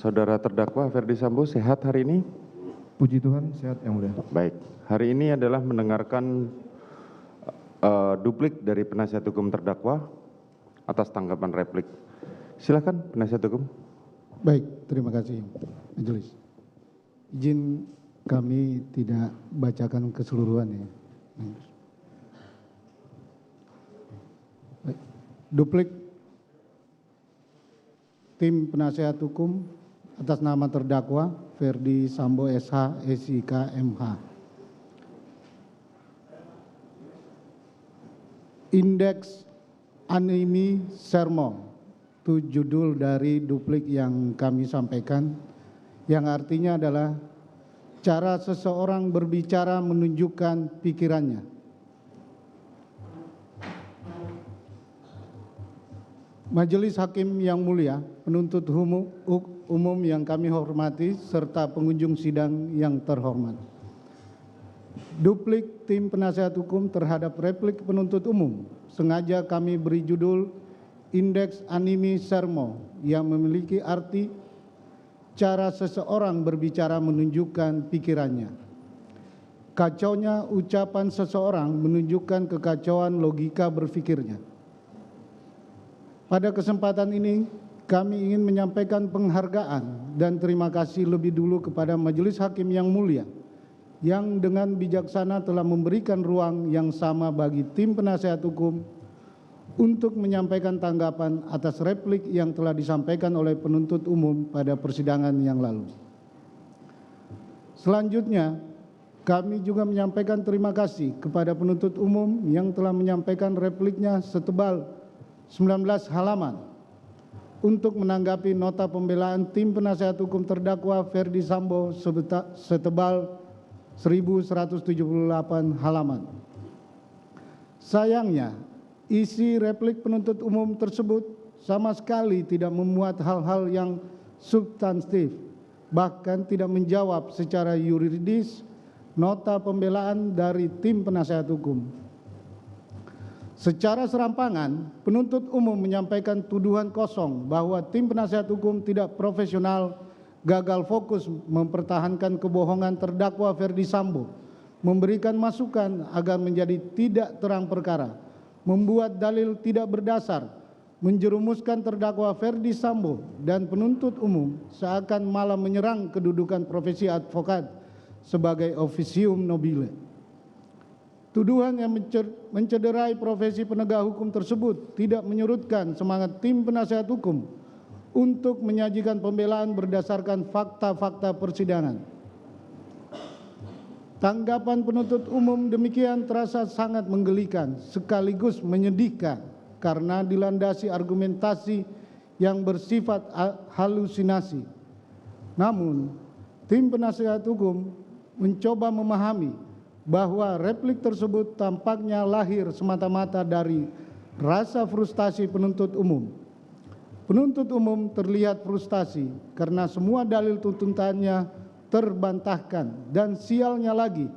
Saudara terdakwa Ferdi Sambo sehat hari ini? Puji Tuhan, sehat yang mulia. Baik, hari ini adalah mendengarkan duplik dari penasihat hukum terdakwa atas tanggapan replik. Silakan penasihat hukum. Baik, terima kasih majelis. Izin kami tidak bacakan keseluruhan ya. Baik. Duplik tim penasihat hukum atas nama terdakwa Ferdi Sambo SH SIK MH. Indeks Animi Sermo, itu judul dari duplik yang kami sampaikan, yang artinya adalah cara seseorang berbicara menunjukkan pikirannya. Majelis Hakim yang mulia, penuntut umum yang kami hormati, serta pengunjung sidang yang terhormat. Duplik tim penasihat hukum terhadap replik penuntut umum sengaja kami beri judul Indeks Animi Sermo yang memiliki arti cara seseorang berbicara menunjukkan pikirannya. Kacaunya ucapan seseorang menunjukkan kekacauan logika berpikirnya. Pada kesempatan ini kami ingin menyampaikan penghargaan dan terima kasih lebih dulu kepada Majelis Hakim yang mulia yang dengan bijaksana telah memberikan ruang yang sama bagi tim penasihat hukum untuk menyampaikan tanggapan atas replik yang telah disampaikan oleh penuntut umum pada persidangan yang lalu. Selanjutnya, kami juga menyampaikan terima kasih kepada penuntut umum yang telah menyampaikan repliknya setebal 19 halaman untuk menanggapi nota pembelaan tim penasihat hukum terdakwa Ferdi Sambo setebal 1178 halaman. Sayangnya, isi replik penuntut umum tersebut sama sekali tidak memuat hal-hal yang substantif, bahkan tidak menjawab secara yuridis nota pembelaan dari tim penasihat hukum. Secara serampangan, penuntut umum menyampaikan tuduhan kosong bahwa tim penasihat hukum tidak profesional, gagal fokus mempertahankan kebohongan terdakwa Ferdi Sambo, memberikan masukan agar menjadi tidak terang perkara, membuat dalil tidak berdasar, menjerumuskan terdakwa Ferdi Sambo dan penuntut umum seakan malah menyerang kedudukan profesi advokat sebagai officium nobile. Tuduhan yang mencederai profesi penegak hukum tersebut tidak menyurutkan semangat tim penasihat hukum untuk menyajikan pembelaan berdasarkan fakta-fakta persidangan. Tanggapan penuntut umum demikian terasa sangat menggelikan sekaligus menyedihkan karena dilandasi argumentasi yang bersifat halusinasi. Namun, tim penasihat hukum mencoba memahami bahwa replik tersebut tampaknya lahir semata-mata dari rasa frustasi penuntut umum. Penuntut umum terlihat frustasi karena semua dalil tuntutannya terbantahkan dan sialnya lagi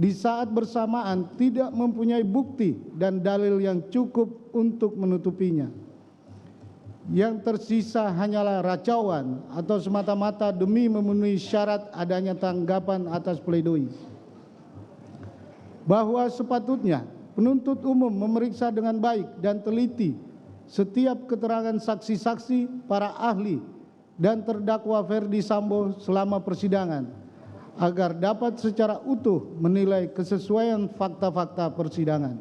di saat bersamaan tidak mempunyai bukti dan dalil yang cukup untuk menutupinya. Yang tersisa hanyalah racauan atau semata-mata demi memenuhi syarat adanya tanggapan atas pledoi. Bahwa sepatutnya penuntut umum memeriksa dengan baik dan teliti setiap keterangan saksi-saksi, para ahli, dan terdakwa Ferdi Sambo selama persidangan agar dapat secara utuh menilai kesesuaian fakta-fakta persidangan.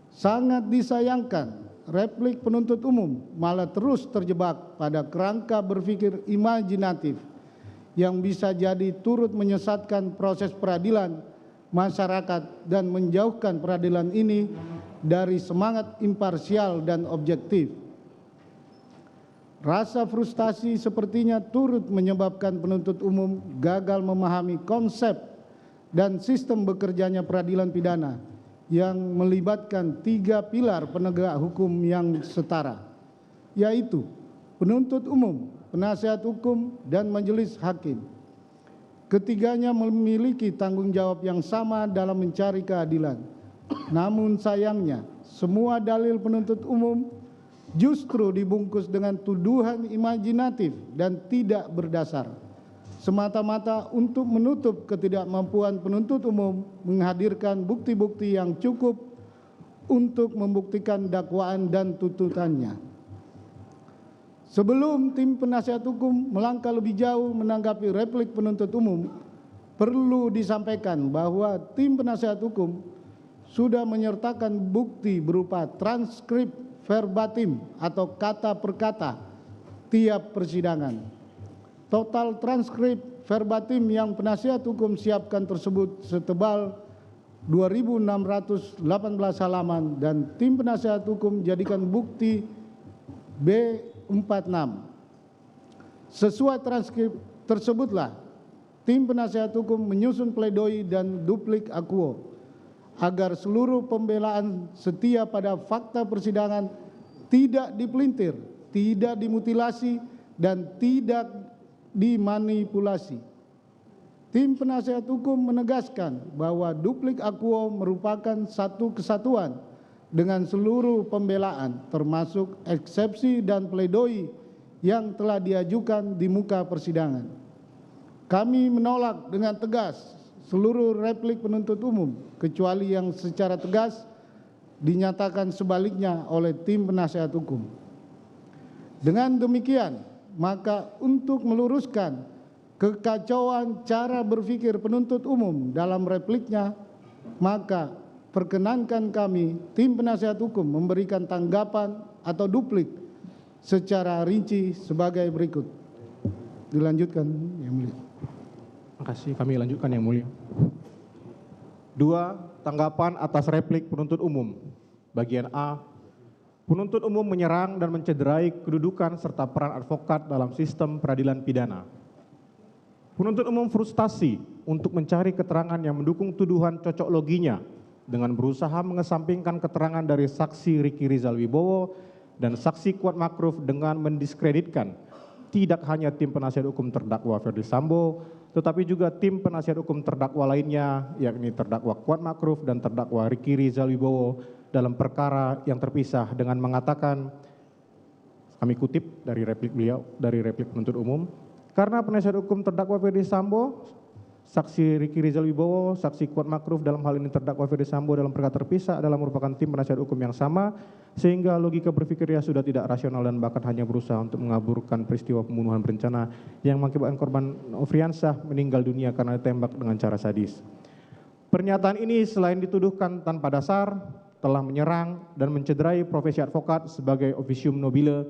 Sangat disayangkan, replik penuntut umum malah terus terjebak pada kerangka berpikir imajinatif yang bisa jadi turut menyesatkan proses peradilan masyarakat dan menjauhkan peradilan ini dari semangat imparsial dan objektif. Rasa frustasi sepertinya turut menyebabkan penuntut umum gagal memahami konsep dan sistem bekerjanya peradilan pidana yang melibatkan 3 pilar penegak hukum yang setara, yaitu penuntut umum, penasihat hukum, dan majelis hakim. Ketiganya memiliki tanggung jawab yang sama dalam mencari keadilan. Namun sayangnya, semua dalil penuntut umum justru dibungkus dengan tuduhan imajinatif dan tidak berdasar, semata-mata untuk menutup ketidakmampuan penuntut umum menghadirkan bukti-bukti yang cukup untuk membuktikan dakwaan dan tuntutannya. Sebelum tim penasihat hukum melangkah lebih jauh menanggapi replik penuntut umum, perlu disampaikan bahwa tim penasihat hukum sudah menyertakan bukti berupa transkrip verbatim atau kata per kata tiap persidangan. Total transkrip verbatim yang penasihat hukum siapkan tersebut setebal 2.618 halaman dan tim penasihat hukum jadikan bukti B46. Sesuai transkrip tersebutlah, tim penasihat hukum menyusun pledoi dan duplik akuo agar seluruh pembelaan setia pada fakta persidangan tidak dipelintir, tidak dimutilasi, dan tidak dimanipulasi. Tim penasihat hukum menegaskan bahwa duplik akuo merupakan satu kesatuan dengan seluruh pembelaan, termasuk eksepsi dan pledoi yang telah diajukan di muka persidangan. Kami menolak dengan tegas seluruh replik penuntut umum, kecuali yang secara tegas dinyatakan sebaliknya oleh tim penasihat hukum. Dengan demikian, maka untuk meluruskan kekacauan cara berpikir penuntut umum dalam repliknya, maka perkenankan kami, tim penasihat hukum, memberikan tanggapan atau duplik secara rinci sebagai berikut. Dilanjutkan, Yang Mulia. Terima kasih, kami lanjutkan Yang Mulia. 2. Tanggapan atas replik penuntut umum. Bagian A. Penuntut umum menyerang dan mencederai kedudukan serta peran advokat dalam sistem peradilan pidana. Penuntut umum frustasi untuk mencari keterangan yang mendukung tuduhan cocok loginya dengan berusaha mengesampingkan keterangan dari saksi Riki Rizal Wibowo dan saksi Kuat Makruf dengan mendiskreditkan tidak hanya tim penasihat hukum terdakwa Ferdi Sambo, tetapi juga tim penasihat hukum terdakwa lainnya, yakni terdakwa Kuat Makruf dan terdakwa Riki Rizal Wibowo dalam perkara yang terpisah dengan mengatakan, kami kutip dari replik beliau, dari replik penuntut umum, karena penasihat hukum terdakwa Ferdi Sambo, saksi Riki Rizal Wibowo, saksi Kuat Makruf dalam hal ini terdakwa Ferdi Sambo dalam perkara terpisah adalah merupakan tim penasihat hukum yang sama, sehingga logika berpikirnya sudah tidak rasional dan bahkan hanya berusaha untuk mengaburkan peristiwa pembunuhan berencana yang mengakibatkan korban Nofriansah meninggal dunia karena ditembak dengan cara sadis. Pernyataan ini selain dituduhkan tanpa dasar, telah menyerang dan mencederai profesi advokat sebagai officium nobile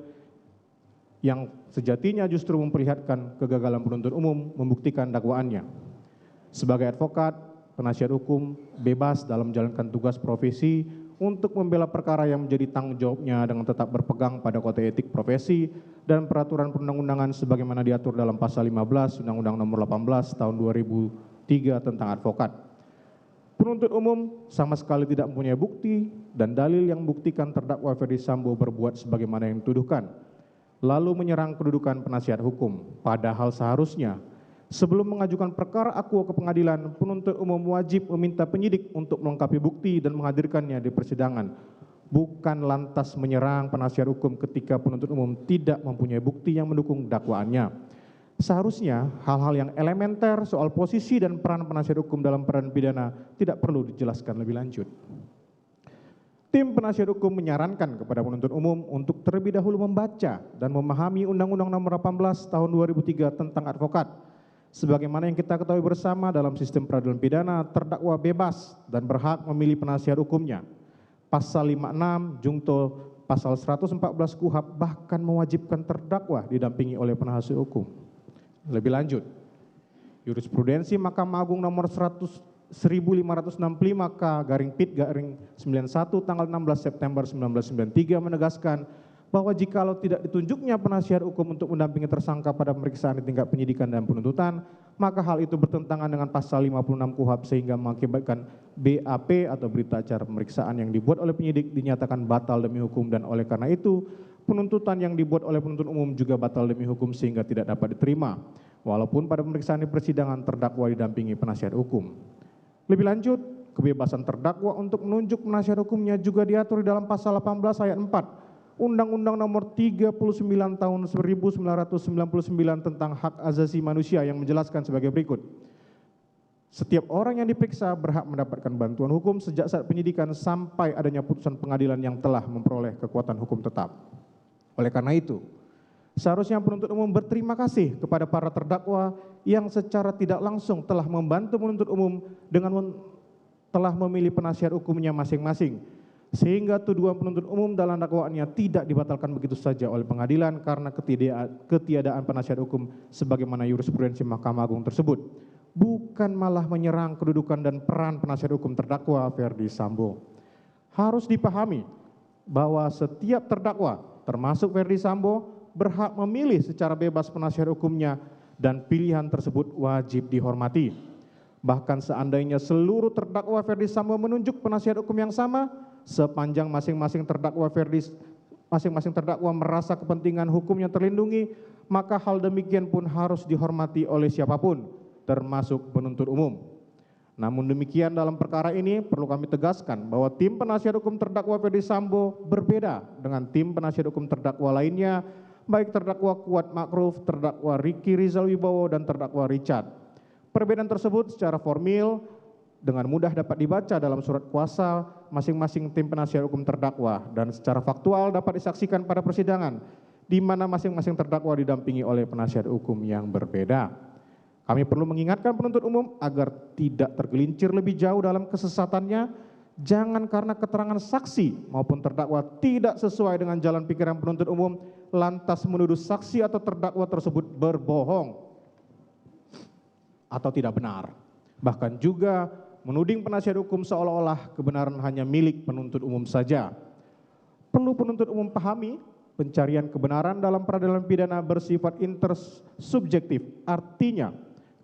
yang sejatinya justru memperlihatkan kegagalan penuntut umum membuktikan dakwaannya. Sebagai advokat, penasihat hukum bebas dalam menjalankan tugas profesi untuk membela perkara yang menjadi tanggung jawabnya dengan tetap berpegang pada kode etik profesi dan peraturan perundang-undangan sebagaimana diatur dalam pasal 15 Undang-Undang Nomor 18 Tahun 2003 tentang advokat. Penuntut umum sama sekali tidak mempunyai bukti dan dalil yang membuktikan terdakwa Ferdi Sambo berbuat sebagaimana yang dituduhkan, lalu menyerang kedudukan penasihat hukum. Padahal seharusnya sebelum mengajukan perkara akuo ke pengadilan, penuntut umum wajib meminta penyidik untuk melengkapi bukti dan menghadirkannya di persidangan, bukan lantas menyerang penasihat hukum ketika penuntut umum tidak mempunyai bukti yang mendukung dakwaannya. Seharusnya hal-hal yang elementer soal posisi dan peran penasihat hukum dalam peradilan pidana tidak perlu dijelaskan lebih lanjut. Tim penasihat hukum menyarankan kepada penuntut umum untuk terlebih dahulu membaca dan memahami Undang-Undang Nomor 18 Tahun 2003 tentang advokat. Sebagaimana yang kita ketahui bersama, dalam sistem peradilan pidana, terdakwa bebas dan berhak memilih penasihat hukumnya. Pasal 56 Jungto Pasal 114 KUHP bahkan mewajibkan terdakwa didampingi oleh penasihat hukum. Lebih lanjut, jurisprudensi Mahkamah Agung nomor 1565K/Pit/91 tanggal 16 September 1993 menegaskan bahwa jikalau tidak ditunjuknya penasihat hukum untuk mendampingi tersangka pada pemeriksaan di tingkat penyidikan dan penuntutan, maka hal itu bertentangan dengan pasal 56 KUHP sehingga mengakibatkan BAP atau berita acara pemeriksaan yang dibuat oleh penyidik dinyatakan batal demi hukum, dan oleh karena itu penuntutan yang dibuat oleh penuntut umum juga batal demi hukum sehingga tidak dapat diterima, walaupun pada pemeriksaan di persidangan terdakwa didampingi penasihat hukum. Lebih lanjut, kebebasan terdakwa untuk menunjuk penasihat hukumnya juga diatur di dalam pasal 18 ayat 4 Undang-Undang Nomor 39 Tahun 1999 tentang Hak Asasi Manusia yang menjelaskan sebagai berikut. Setiap orang yang diperiksa berhak mendapatkan bantuan hukum sejak saat penyidikan sampai adanya putusan pengadilan yang telah memperoleh kekuatan hukum tetap. Oleh karena itu, seharusnya penuntut umum berterima kasih kepada para terdakwa yang secara tidak langsung telah membantu penuntut umum dengan telah memilih penasihat hukumnya masing-masing, sehingga tuduhan penuntut umum dalam dakwaannya tidak dibatalkan begitu saja oleh pengadilan karena ketiadaan penasihat hukum sebagaimana jurisprudensi Mahkamah Agung tersebut, bukan malah menyerang kedudukan dan peran penasihat hukum terdakwa Verdi Sambo. Harus dipahami bahwa setiap terdakwa, termasuk Verdi Sambo, berhak memilih secara bebas penasihat hukumnya dan pilihan tersebut wajib dihormati. Bahkan seandainya seluruh terdakwa Verdi Sambo menunjuk penasihat hukum yang sama, sepanjang masing-masing terdakwa merasa kepentingan hukumnya terlindungi, maka hal demikian pun harus dihormati oleh siapapun, termasuk penuntut umum. Namun demikian dalam perkara ini perlu kami tegaskan bahwa tim penasihat hukum terdakwa Verdi Sambo berbeda dengan tim penasihat hukum terdakwa lainnya, baik terdakwa Kuat Ma'ruf, terdakwa Ricky Rizal Wibowo, dan terdakwa Richard. Perbedaan tersebut secara formil dengan mudah dapat dibaca dalam surat kuasa masing-masing tim penasihat hukum terdakwa dan secara faktual dapat disaksikan pada persidangan di mana masing-masing terdakwa didampingi oleh penasihat hukum yang berbeda. Kami perlu mengingatkan penuntut umum agar tidak tergelincir lebih jauh dalam kesesatannya. Jangan karena keterangan saksi maupun terdakwa tidak sesuai dengan jalan pikiran penuntut umum, lantas menuduh saksi atau terdakwa tersebut berbohong atau tidak benar. Bahkan juga menuding penasihat hukum seolah-olah kebenaran hanya milik penuntut umum saja. Perlu penuntut umum pahami, pencarian kebenaran dalam peradilan pidana bersifat intersubjektif. Artinya,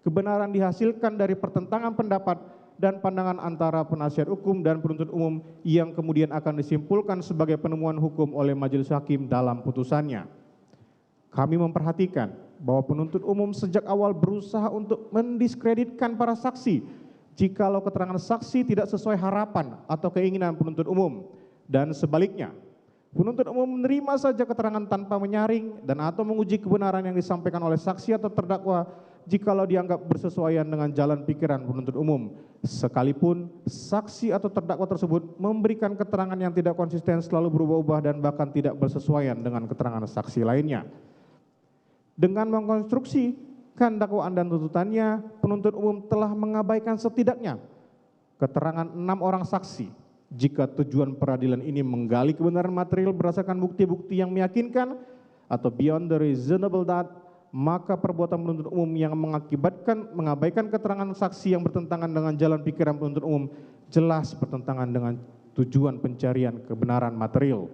kebenaran dihasilkan dari pertentangan pendapat dan pandangan antara penasihat hukum dan penuntut umum yang kemudian akan disimpulkan sebagai penemuan hukum oleh majelis hakim dalam putusannya. Kami memperhatikan bahwa penuntut umum sejak awal berusaha untuk mendiskreditkan para saksi jikalau keterangan saksi tidak sesuai harapan atau keinginan penuntut umum, dan sebaliknya. Penuntut umum menerima saja keterangan tanpa menyaring dan atau menguji kebenaran yang disampaikan oleh saksi atau terdakwa jikalau dianggap bersesuaian dengan jalan pikiran penuntut umum, sekalipun saksi atau terdakwa tersebut memberikan keterangan yang tidak konsisten, selalu berubah-ubah dan bahkan tidak bersesuaian dengan keterangan saksi lainnya. Dengan mengkonstruksikan dakwaan dan tuntutannya, penuntut umum telah mengabaikan setidaknya keterangan 6 orang saksi. Jika tujuan peradilan ini menggali kebenaran material berdasarkan bukti-bukti yang meyakinkan atau beyond the reasonable doubt, maka perbuatan penuntut umum yang mengabaikan keterangan saksi yang bertentangan dengan jalan pikiran penuntut umum jelas bertentangan dengan tujuan pencarian kebenaran material.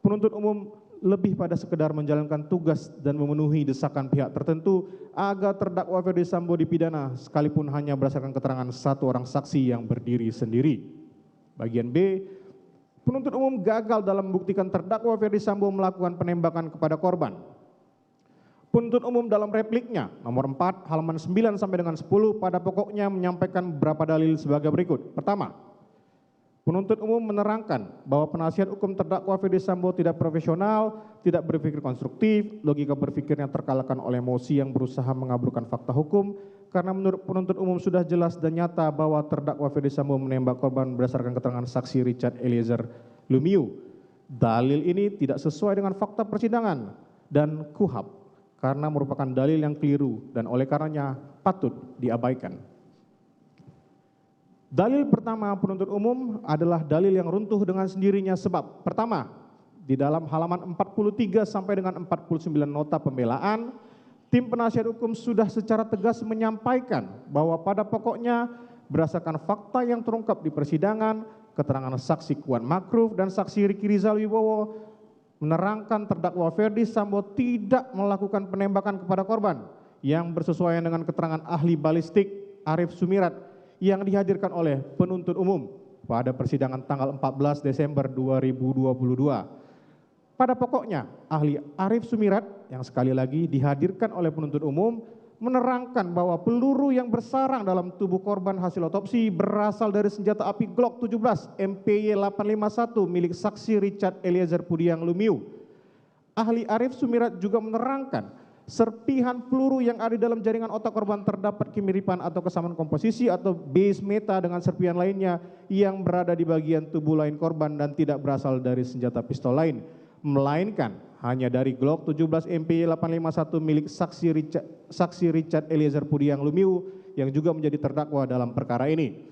Penuntut umum lebih pada sekedar menjalankan tugas dan memenuhi desakan pihak tertentu agar terdakwa Verdi Sambo dipidana sekalipun hanya berdasarkan keterangan satu orang saksi yang berdiri sendiri. Bagian B, penuntut umum gagal dalam membuktikan terdakwa Verdi Sambo melakukan penembakan kepada korban. Penuntut umum dalam repliknya nomor 4 halaman 9 sampai dengan 10 pada pokoknya menyampaikan beberapa dalil sebagai berikut. Pertama, penuntut umum menerangkan bahwa penasihat hukum terdakwa Verdi Sambo tidak profesional, tidak berpikir konstruktif, logika berpikirnya terkalahkan oleh emosi yang berusaha mengaburkan fakta hukum, karena menurut penuntut umum sudah jelas dan nyata bahwa terdakwa Verdi Sambo menembak korban berdasarkan keterangan saksi Richard Eliezer Lumiu. Dalil ini tidak sesuai dengan fakta persidangan dan KUHAP, karena merupakan dalil yang keliru dan oleh karenanya patut diabaikan. Dalil pertama penuntut umum adalah dalil yang runtuh dengan sendirinya sebab pertama, di dalam halaman 43 sampai dengan 49 nota pembelaan, tim penasihat hukum sudah secara tegas menyampaikan bahwa pada pokoknya berdasarkan fakta yang terungkap di persidangan, keterangan saksi Kuat Ma'ruf dan saksi Ricky Rizal Wibowo menerangkan terdakwa Verdi Sambo tidak melakukan penembakan kepada korban yang bersesuaian dengan keterangan ahli balistik Arif Sumirat yang dihadirkan oleh penuntut umum pada persidangan tanggal 14 Desember 2022. Pada pokoknya, ahli Arif Sumirat yang sekali lagi dihadirkan oleh penuntut umum menerangkan bahwa peluru yang bersarang dalam tubuh korban hasil otopsi berasal dari senjata api Glock 17 MPY 851 milik saksi Richard Eliezer Pudiang Lumiu. Ahli Arief Sumirat juga menerangkan serpihan peluru yang ada dalam jaringan otak korban terdapat kemiripan atau kesamaan komposisi atau base meta dengan serpihan lainnya yang berada di bagian tubuh lain korban dan tidak berasal dari senjata pistol lain, melainkan hanya dari Glock 17 MPY 851 milik saksi Richard Eliezer Pudiang Lumiu yang juga menjadi terdakwa dalam perkara ini.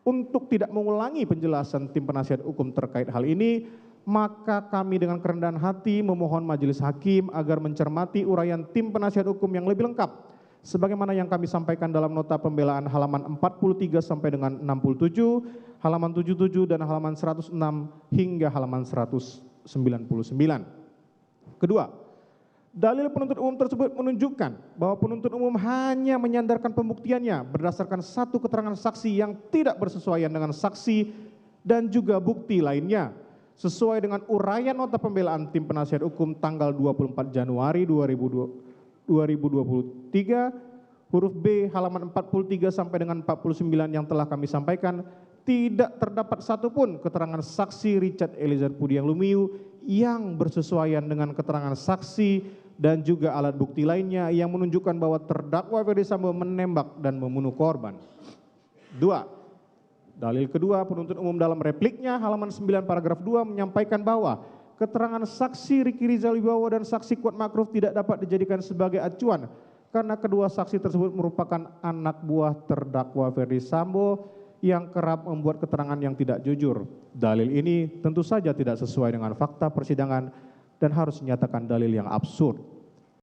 Untuk tidak mengulangi penjelasan tim penasihat hukum terkait hal ini, maka kami dengan kerendahan hati memohon majelis hakim agar mencermati uraian tim penasihat hukum yang lebih lengkap sebagaimana yang kami sampaikan dalam nota pembelaan halaman 43 sampai dengan 67, halaman 77 dan halaman 106 hingga halaman 199. Kedua, dalil penuntut umum tersebut menunjukkan bahwa penuntut umum hanya menyandarkan pembuktiannya berdasarkan satu keterangan saksi yang tidak bersesuaian dengan saksi dan juga bukti lainnya. Sesuai dengan uraian nota pembelaan tim penasihat hukum tanggal 24 Januari 2023, huruf B halaman 43 sampai dengan 49 yang telah kami sampaikan, tidak terdapat satupun keterangan saksi Richard Eliezer Pudiang Lumiu yang bersesuaian dengan keterangan saksi dan juga alat bukti lainnya yang menunjukkan bahwa terdakwa Ferdi Sambo menembak dan membunuh korban. 2. Dalil kedua, penuntut umum dalam repliknya halaman 9 paragraf 2 menyampaikan bahwa keterangan saksi Riki Rizal Wibowo dan saksi Kuat Makruf tidak dapat dijadikan sebagai acuan karena kedua saksi tersebut merupakan anak buah terdakwa Ferdi Sambo yang kerap membuat keterangan yang tidak jujur. Dalil ini tentu saja tidak sesuai dengan fakta persidangan dan harus dinyatakan dalil yang absurd.